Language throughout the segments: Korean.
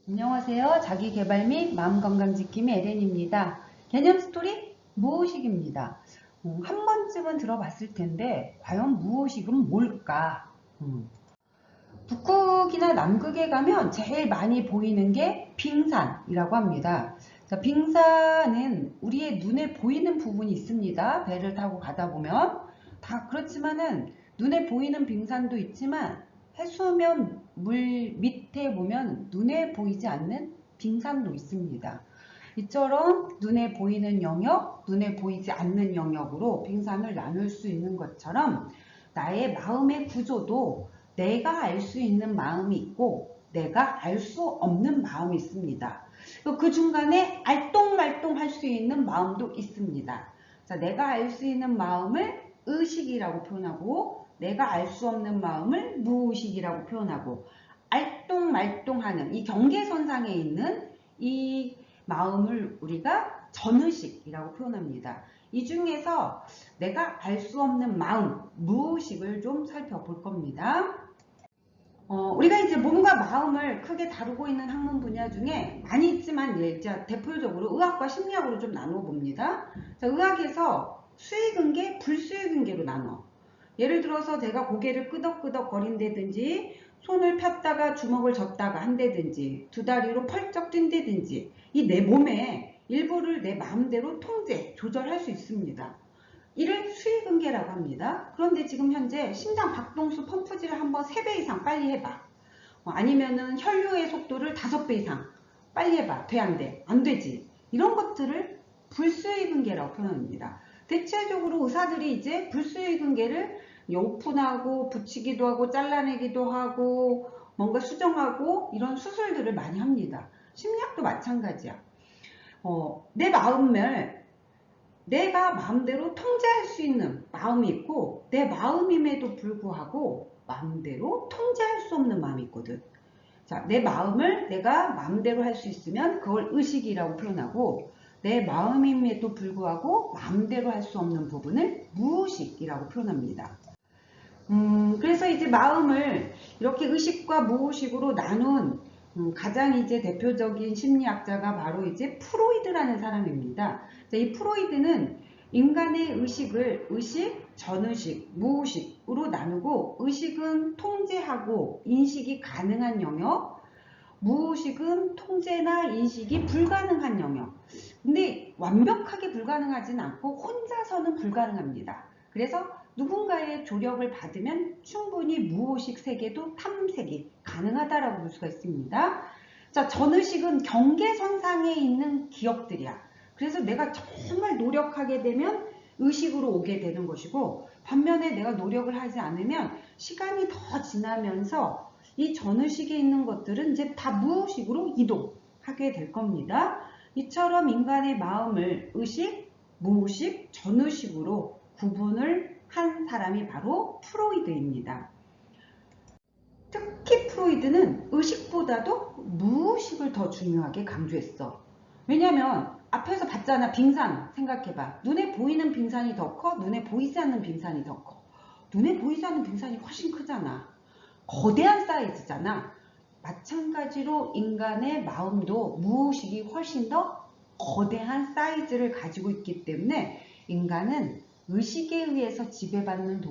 안녕하세요. 자기계발 및 마음건강지킴이 에렌입니다. 개념 스토리 무의식입니다. 한 번쯤은 들어봤을 텐데 과연 무의식은 뭘까? 북극이나 남극에 가면 제일 많이 보이는 게 빙산이라고 합니다. 자, 빙산은 우리의 눈에 보이는 부분이 있습니다. 배를 타고 가다 보면 다 그렇지만은 눈에 보이는 빙산도 있지만 해수면 물 밑에 보면 눈에 보이지 않는 빙산도 있습니다. 이처럼 눈에 보이는 영역, 눈에 보이지 않는 영역으로 빙산을 나눌 수 있는 것처럼 나의 마음의 구조도 내가 알 수 있는 마음이 있고 내가 알 수 없는 마음이 있습니다. 그 중간에 알똥말똥 할 수 있는 마음도 있습니다. 자, 내가 알 수 있는 마음을 의식이라고 표현하고 내가 알 수 없는 마음을 무의식이라고 표현하고 알똥말똥하는 이 경계선상에 있는 이 마음을 우리가 전의식이라고 표현합니다. 이 중에서 내가 알 수 없는 마음, 무의식을 좀 살펴볼 겁니다. 우리가 이제 몸과 마음을 크게 다루고 있는 학문 분야 중에 많이 있지만 이제 대표적으로 의학과 심리학으로 좀 나누어 봅니다. 자, 의학에서 수의근계, 불수의근계로 나눠. 예를 들어서 내가 고개를 끄덕끄덕 거린다든지 손을 폈다가 주먹을 졌다가 한다든지 두 다리로 펄쩍 뛴다든지 이 내 몸의 일부를 내 마음대로 통제, 조절할 수 있습니다. 이를 수의근계라고 합니다. 그런데 지금 현재 심장 박동수 펌프질을 한번 3배 이상 빨리 해봐. 아니면은 혈류의 속도를 5배 이상 빨리 해봐. 돼, 안 돼? 안 되지. 이런 것들을 불수의근계라고 표현합니다. 대체적으로 의사들이 이제 불수의근계를 오픈하고 붙이기도 하고 잘라내기도 하고 뭔가 수정하고 이런 수술들을 많이 합니다. 심리학도 마찬가지야. 내 마음을 내가 마음대로 통제할 수 있는 마음이 있고 내 마음임에도 불구하고 마음대로 통제할 수 없는 마음이 있거든. 자, 내 마음을 내가 마음대로 할 수 있으면 그걸 의식이라고 표현하고 내 마음임에도 불구하고 마음대로 할 수 없는 부분을 무의식이라고 표현합니다. 그래서 이제 마음을 이렇게 의식과 무의식으로 나눈 가장 이제 대표적인 심리학자가 바로 이제 프로이드라는 사람입니다. 이 프로이드는 인간의 의식을 의식, 전의식, 무의식으로 나누고 의식은 통제하고 인식이 가능한 영역, 무의식은 통제나 인식이 불가능한 영역. 근데 완벽하게 불가능하진 않고 혼자서는 불가능합니다. 그래서 누군가의 조력을 받으면 충분히 무의식 세계도 탐색이 가능하다라고 볼 수가 있습니다. 자, 전의식은 경계선상에 있는 기억들이야. 그래서 내가 정말 노력하게 되면 의식으로 오게 되는 것이고 반면에 내가 노력을 하지 않으면 시간이 더 지나면서 이 전의식에 있는 것들은 이제 다 무의식으로 이동하게 될 겁니다. 이처럼 인간의 마음을 의식, 무의식, 전의식으로 구분을 한 사람이 바로 프로이드입니다. 특히 프로이드는 의식보다도 무의식을 더 중요하게 강조했어. 왜냐면 앞에서 봤잖아. 빙산 생각해봐. 눈에 보이는 빙산이 더 커? 눈에 보이지 않는 빙산이 더 커? 눈에 보이지 않는 빙산이 훨씬 크잖아. 거대한 사이즈잖아. 마찬가지로 인간의 마음도 무의식이 훨씬 더 거대한 사이즈를 가지고 있기 때문에 인간은 의식에 의해서 지배받는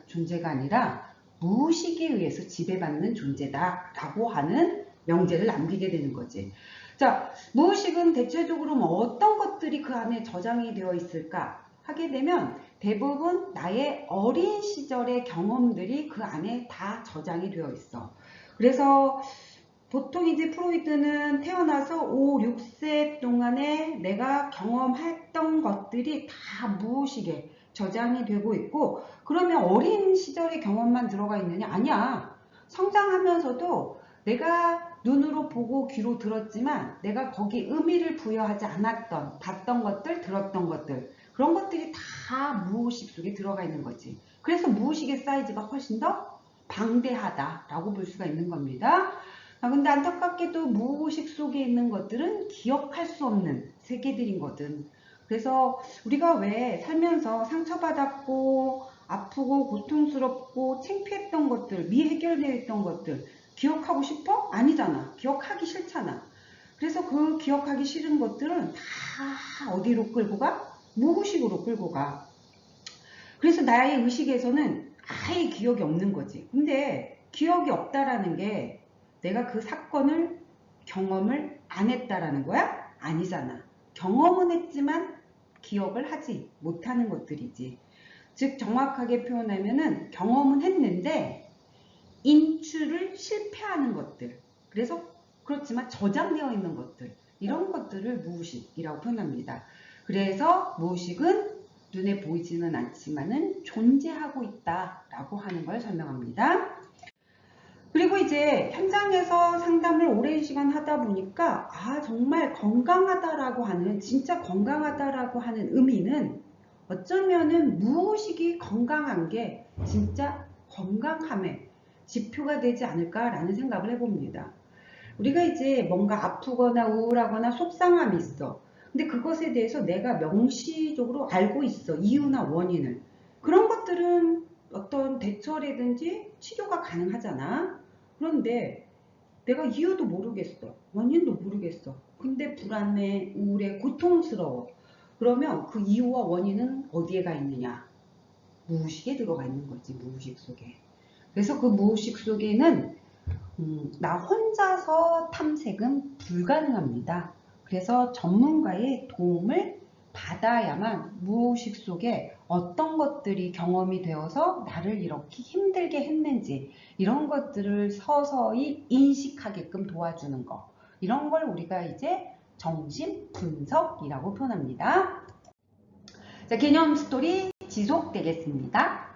존재가 아니라 무의식에 의해서 지배받는 존재다라고 하는 명제를 남기게 되는 거지. 자, 무의식은 대체적으로 어떤 것들이 그 안에 저장이 되어 있을까 하게 되면 대부분 나의 어린 시절의 경험들이 그 안에 다 저장이 되어 있어. 그래서 보통 이제 프로이드는 태어나서 5, 6세 동안에 내가 경험했던 것들이 다 무의식에 저장이 되고 있고 그러면 어린 시절의 경험만 들어가 있느냐? 아니야. 성장하면서도 내가 눈으로 보고 귀로 들었지만 내가 거기 의미를 부여하지 않았던 봤던 것들, 들었던 것들 그런 것들이 다 무의식 속에 들어가 있는 거지. 그래서 무의식의 사이즈가 훨씬 더 방대하다라고 볼 수가 있는 겁니다. 근데 안타깝게도 무의식 속에 있는 것들은 기억할 수 없는 세계들인 거든. 그래서 우리가 왜 살면서 상처받았고 아프고 고통스럽고 창피했던 것들, 미해결되어 있던 것들 기억하고 싶어? 아니잖아. 기억하기 싫잖아. 그래서 그 기억하기 싫은 것들은 다 어디로 끌고 가? 무의식으로 끌고 가. 그래서 나의 의식에서는 아예 기억이 없는 거지. 근데 기억이 없다라는 게 내가 그 사건을 경험을 안 했다라는 거야? 아니잖아. 경험은 했지만 기억을 하지 못하는 것들이지. 즉 정확하게 표현하면은 경험은 했는데 인출을 실패하는 것들. 그래서 그렇지만 저장되어 있는 것들. 이런 것들을 무의식이라고 표현합니다. 그래서 무의식은 눈에 보이지는 않지만은 존재하고 있다라고 하는 걸 설명합니다. 그리고 이제 현장에서 상담을 오랜 시간 하다 보니까 정말 건강하다라고 하는 진짜 건강하다라고 하는 의미는 어쩌면은 무의식이 건강한 게 진짜 건강함의 지표가 되지 않을까라는 생각을 해봅니다. 우리가 이제 뭔가 아프거나 우울하거나 속상함이 있어. 근데 그것에 대해서 내가 명시적으로 알고 있어. 이유나 원인을. 그런 것들은 어떤 대처라든지 치료가 가능하잖아. 그런데 내가 이유도 모르겠어. 원인도 모르겠어. 근데 불안해, 우울해, 고통스러워. 그러면 그 이유와 원인은 어디에 가 있느냐? 무의식에 들어가 있는 거지, 무의식 속에. 그래서 그 무의식 속에는 나 혼자서 탐색은 불가능합니다. 그래서 전문가의 도움을 받아야만 무의식 속에 어떤 것들이 경험이 되어서 나를 이렇게 힘들게 했는지 이런 것들을 서서히 인식하게끔 도와주는 거. 이런 걸 우리가 이제 정신 분석이라고 표현합니다. 자, 개념 스토리 지속되겠습니다.